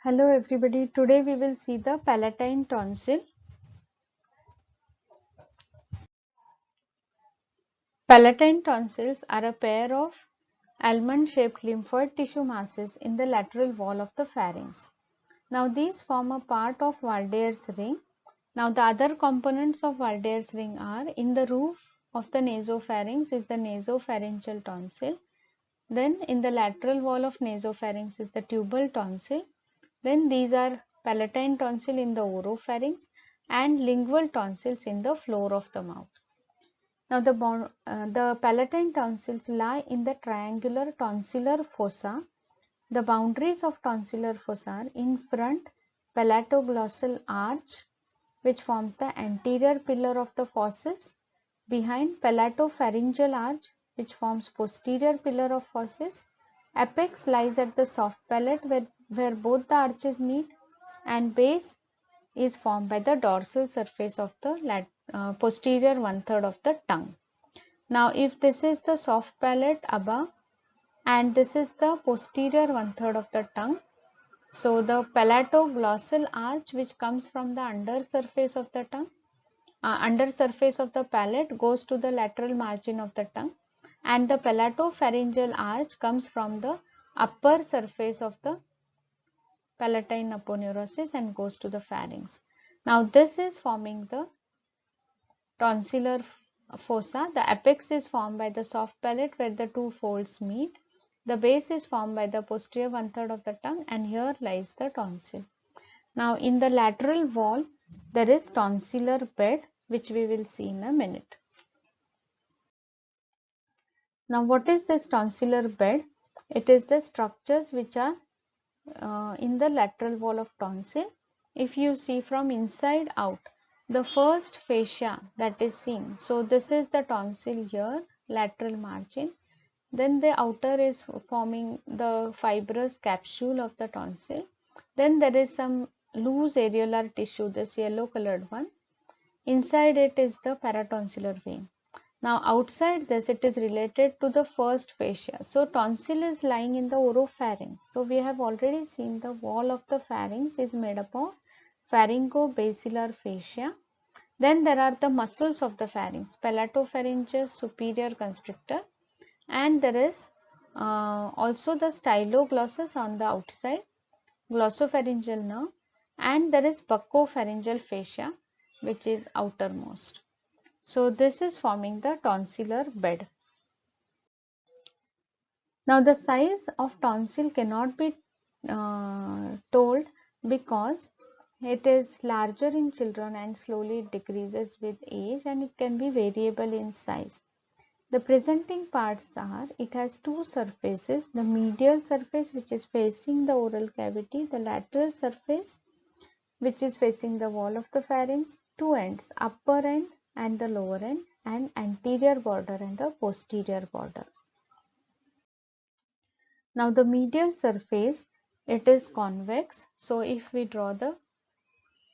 Hello everybody, today we will see the palatine tonsil. Palatine tonsils are a pair of almond-shaped lymphoid tissue masses in the lateral wall of the pharynx. Now these form a part of Waldeyer's ring. Now the other components of Waldeyer's ring are in the roof of the nasopharynx is the nasopharyngeal tonsil. Then in the lateral wall of nasopharynx is the tubal tonsil. Then these are palatine tonsil in the oropharynx and lingual tonsils in the floor of the mouth. Now the palatine tonsils lie in the triangular tonsillar fossa. The boundaries of tonsillar fossa are in front palatoglossal arch which forms the anterior pillar of the fauces, behind palatopharyngeal arch which forms posterior pillar of fauces. Apex lies at the soft palate where both the arches meet, and base is formed by the dorsal surface of the posterior one-third of the tongue. Now if this is the soft palate above and this is the posterior one-third of the tongue, so the palatoglossal arch which comes from the under surface of the tongue, under surface of the palate goes to the lateral margin of the tongue, and the palatopharyngeal arch comes from the upper surface of the palatine aponeurosis and goes to the pharynx. Now this is forming the tonsillar fossa. The apex is formed by the soft palate where the two folds meet. The base is formed by the posterior one-third of the tongue, and here lies the tonsil. Now in the lateral wall there is tonsillar bed, which we will see in a minute. Now what is this tonsillar bed? It is the structures which are in the lateral wall of tonsil. If you see from inside out, the first fascia that is seen, so this is the tonsil here, lateral margin. Then the outer is forming the fibrous capsule of the tonsil. Then there is some loose areolar tissue, this yellow colored one. Inside it is the paratonsillar vein. Now outside this it is related to the first fascia. So tonsil is lying in the oropharynx. So we have already seen the wall of the pharynx is made up of pharyngobasilar fascia. Then there are the muscles of the pharynx, palatopharyngeus superior constrictor, and there is also the styloglossus on the outside, glossopharyngeal nerve, and there is buccopharyngeal fascia which is outermost. So this is forming the tonsillar bed. Now the size of tonsil cannot be told because it is larger in children and slowly decreases with age, and it can be variable in size. The presenting parts are, it has two surfaces, the medial surface which is facing the oral cavity, the lateral surface which is facing the wall of the pharynx, two ends, upper end and the lower end, and anterior border and the posterior border. Now the medial surface, it is convex. So if we draw the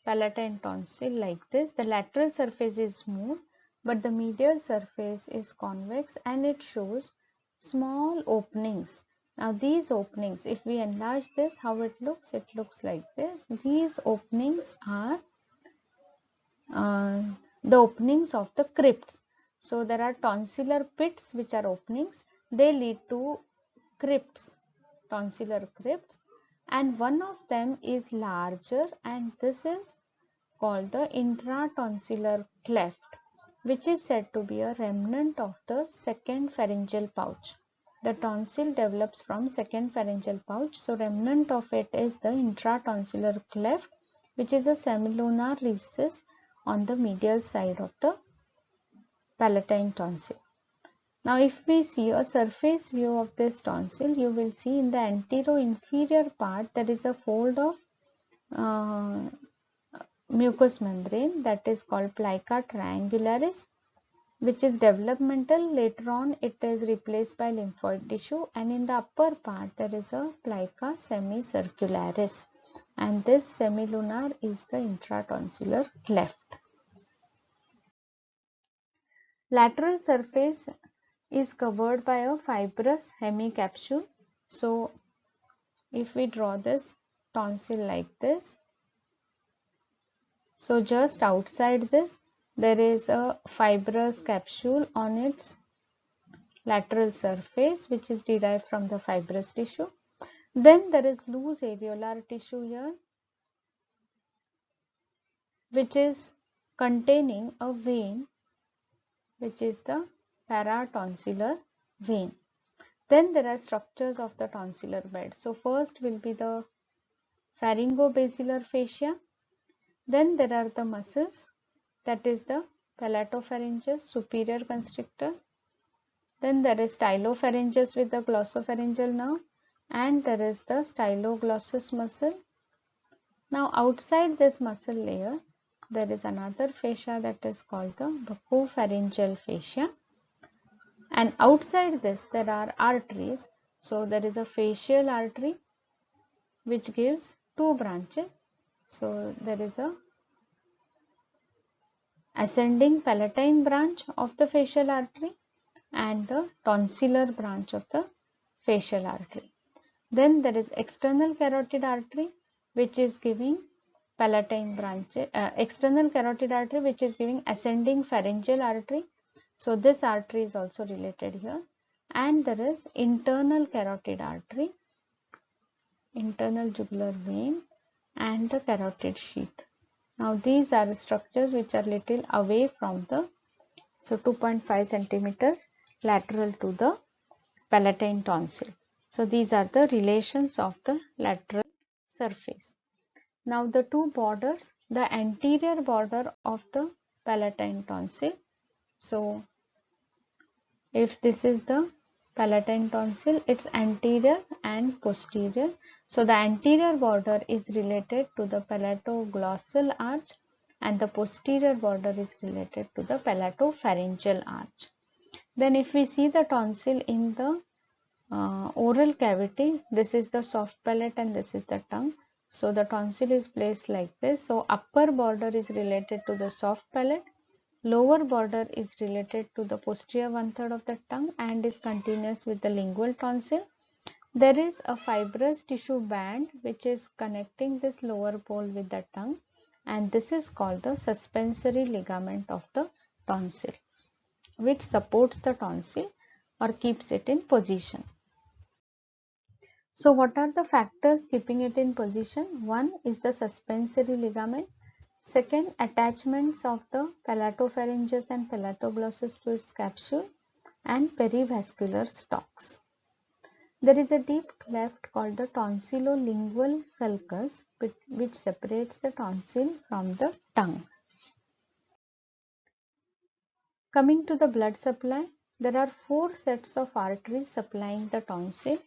palatine tonsil like this, the lateral surface is smooth, but the medial surface is convex and it shows small openings. Now these openings, if we enlarge this, how it looks like this. These openings are the openings of the crypts. So there are tonsillar pits which are openings. They lead to crypts, tonsillar crypts, and one of them is larger, and this is called the intratonsillar cleft, which is said to be a remnant of the second pharyngeal pouch. The tonsil develops from second pharyngeal pouch, so remnant of it is the intratonsillar cleft, which is a semilunar recess on the medial side of the palatine tonsil. Now if we see a surface view of this tonsil, you will see in the antero-inferior part there is a fold of mucous membrane that is called plica triangularis, which is developmental. Later on it is replaced by lymphoid tissue, and in the upper part there is a plica semicircularis, and this semilunar is the intratonsillar cleft. Lateral surface is covered by a fibrous hemicapsule. So if we draw this tonsil like this. So just outside this there is a fibrous capsule on its lateral surface which is derived from the fibrous tissue. Then there is loose areolar tissue here which is containing a vein which is the paratonsillar vein. Then there are structures of the tonsillar bed. So first will be the pharyngobasilar fascia. Then there are the muscles, that is the palatopharyngeus, superior constrictor. Then there is stylopharyngeus with the glossopharyngeal nerve, and there is the styloglossus muscle. Now outside this muscle layer there is another fascia that is called the buccopharyngeal fascia, and outside this there are arteries. So there is a facial artery which gives two branches. So there is a ascending palatine branch of the facial artery and the tonsillar branch of the facial artery. Then there is external carotid artery which is giving palatine branch, external carotid artery which is giving ascending pharyngeal artery. So this artery is also related here. And there is internal carotid artery, internal jugular vein, and the carotid sheath. Now these are structures which are little away from the, so 2.5 centimeters lateral to the palatine tonsil. So these are the relations of the lateral surface. Now the two borders, the anterior border of the palatine tonsil. So if this is the palatine tonsil, it's anterior and posterior. So the anterior border is related to the palatoglossal arch and the posterior border is related to the palatopharyngeal arch. Then if we see the tonsil in the oral cavity, this is the soft palate and this is the tongue. So the tonsil is placed like this. So upper border is related to the soft palate, lower border is related to the posterior 1/3 of the tongue and is continuous with the lingual tonsil. There is a fibrous tissue band which is connecting this lower pole with the tongue, and this is called the suspensory ligament of the tonsil, which supports the tonsil or keeps it in position. So what are the factors keeping it in position? One is the suspensory ligament. Second, attachments of the palatopharyngeus and palatoglossus to its capsule, and perivascular stalks. There is a deep cleft called the tonsillolingual sulcus which separates the tonsil from the tongue. Coming to the blood supply, there are 4 sets of arteries supplying the tonsil.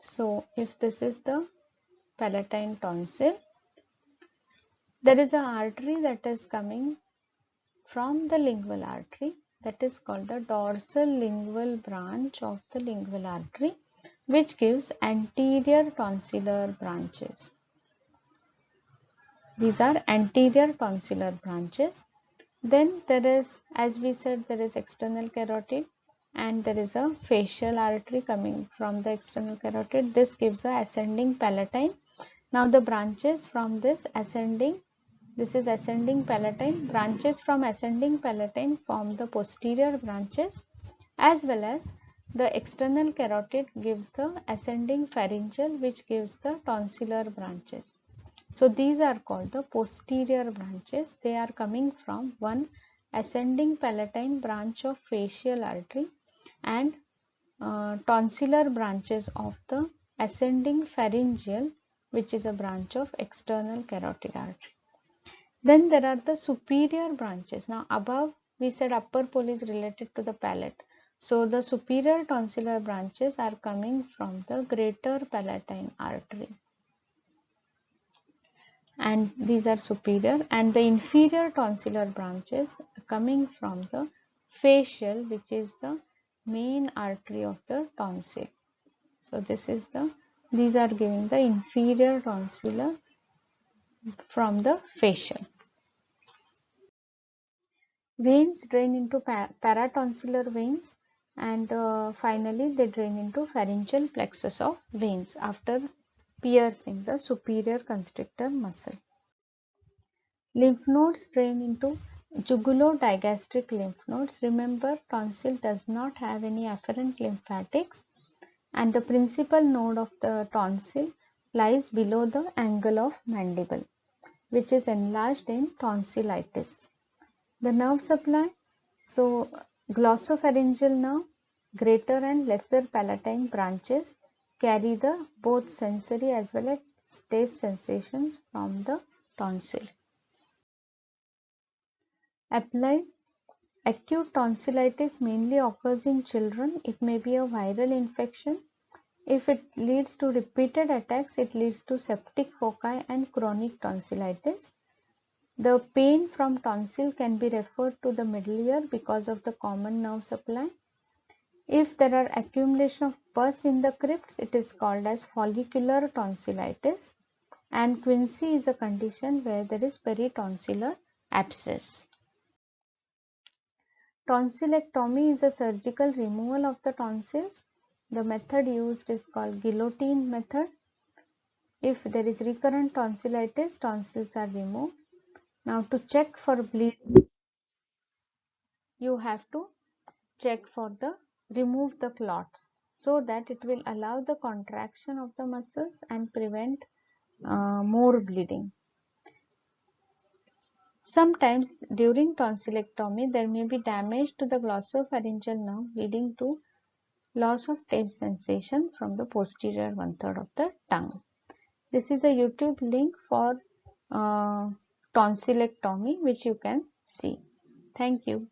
So if this is the palatine tonsil, there is an artery that is coming from the lingual artery, that is called the dorsal lingual branch of the lingual artery, which gives anterior tonsillar branches. These are anterior tonsillar branches. Then there is, as we said, there is external carotid and there is a facial artery coming from the external carotid. This gives a ascending palatine. Now the branches from this ascending, this is ascending palatine, branches from ascending palatine form the posterior branches, as well as the external carotid gives the ascending pharyngeal which gives the tonsillar branches. So these are called the posterior branches. They are coming from one ascending palatine branch of facial artery and tonsillar branches of the ascending pharyngeal, which is a branch of external carotid artery. Then there are the superior branches. Now above we said upper pole is related to the palate. So the superior tonsillar branches are coming from the greater palatine artery, and these are superior, and the inferior tonsillar branches coming from the facial, which is the main artery of the tonsil. So this is the, these are giving the inferior tonsillar from the facial. Veins drain into paratonsillar veins, and finally they drain into pharyngeal plexus of veins after piercing the superior constrictor muscle. Lymph nodes drain into jugulo-digastric lymph nodes. Remember, tonsil does not have any afferent lymphatics, and the principal node of the tonsil lies below the angle of mandible, which is enlarged in tonsillitis. The nerve supply, so glossopharyngeal nerve, greater and lesser palatine branches carry the both sensory as well as taste sensations from the tonsil. Applied acute tonsillitis mainly occurs in children. It may be a viral infection. If it leads to repeated attacks, it leads to septic foci and chronic tonsillitis. The pain from tonsil can be referred to the middle ear because of the common nerve supply. If there are accumulation of pus in the crypts, it is called as follicular tonsillitis, and quinsy is a condition where there is peritonsillar abscess. Tonsillectomy is a surgical removal of the tonsils. The method used is called guillotine method. If there is recurrent tonsillitis, tonsils are removed. Now, to check for bleeding, you have to check for the remove the clots, so that it will allow the contraction of the muscles and prevent more bleeding. Sometimes during tonsillectomy there may be damage to the glossopharyngeal nerve, leading to loss of taste sensation from the posterior one-third of the tongue. This is a YouTube link for tonsillectomy which you can see. Thank you.